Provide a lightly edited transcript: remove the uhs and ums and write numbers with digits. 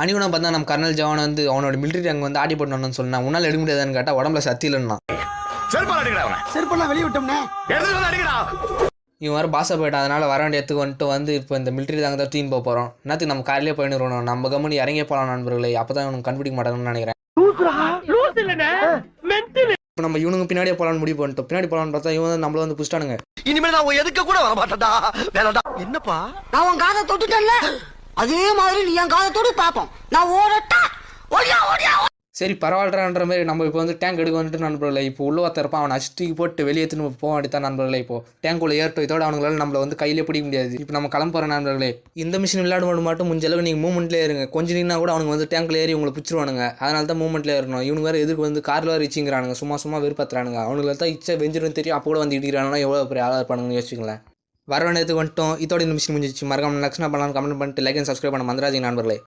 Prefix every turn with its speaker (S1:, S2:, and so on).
S1: அனிவனை பார்த்தா நம்ம கர்னல் ஜவான் வந்து அவனோட மிலிட்டரி ரேங்க் வந்து ஆடி பண்ணணும்னு சொன்னான். உன்னால் எடுக்க முடியாதுன்னு கேட்டால் உடம்புல சக்தி இல்லைன்னா
S2: செருப்பெல்லாம் வெளியே விட்டோம்னே.
S1: இவன் வர பாச போயிட்டான். அதனால் வர வேண்டிய இடத்துக்கு வந்துட்டு வந்து இப்போ இந்த மிலிட்டரி தாங்க தான் தூக்கி போக போகிறோம். என்னத்துக்கு நம்ம காரிலே போயின்னு இருக்கணும். நம்ம கம்பெனி இறங்கியே போகலாம் நண்பர்களே. அப்போ தான் இவனுக்கு கண்டுபிடிக்க மாட்டாங்கன்னு நினைக்கிறேன். இப்போ நம்ம இவனுக்கு பின்னாடியே போகலான்னு முடிவு பண்ணிட்டோம். பின்னாடி போகலான்னு பார்த்தா இவன் நம்மள வந்து புடிச்சிட்டானுங்க.
S2: இனிமேல் நான் எதுக்க கூட வர மாட்டேன்டா. வேணாடா. என்னப்பா நான் உன் காதை தொட்டுட்டேன்ல, அதே மாதிரி நீ என் காதை தொட்டு பாப்போம். நான் ஓடட்டா ஓடியா ஓடியா.
S1: சரி பரவாயில்லன்ற மாதிரி நம்ம இப்போ வந்து டேங்க் எடுக்க வந்துட்டு நண்பர்களே. இப்போ உள்ள ஒருத்தர் இருப்பான், அவனை அடிச்சுட்டு போட்டு வெளியே எடுத்துன்னு போக வேண்டியதான் நண்பர்களே. இப்போ டேங்க்குள்ள ஏறட்டும். இதோட அவங்களால நம்மளை வந்து கையிலே பிடிக்க முடியாது. இப்போ நம்ம கிளம்புற நண்பர்களே. இந்த மிஷின் விளையாடும்போது மட்டும் முடிஞ்ச அளவுக்கு நீங்கள் மூவ்மெண்ட்லேயே இருங்க. கொஞ்சம் நின்னா கூட அவனுக்கு வந்து டேங்க்ல ஏறி உங்களை பிடிச்சிருவானுங்க. அதனால தான் மூவ்மெண்ட்லேயே இருக்கணும். இவனுக்கு வேறு எதுக்கு வந்து காரில் வேறு இச்சிங்கிறானுங்க. சும்மா விருப்பத்துறானுங்க. அவனுக்கு தான் இச்சை வெஞ்சிடும் தெரியும். அப்போ கூட வந்து இடிக்கிறானுங்க. எவ்வளோ பெரிய ஆளாக இருப்பானுங்கன்னு யோசிச்சுங்களேன். வர வேண்டியதுக்கு வந்துட்டோம். இதோட இந்த மிஷின் முடிஞ்சிச்சு. மறக்காம நெக்ஸ்ட் பண்ணலாம். கமெண்ட் பண்ணிட்டு லைக் அண்ட் சப்ஸ்கிரைப் பண்ண மறந்துடாதீங்க நண்பர்களே.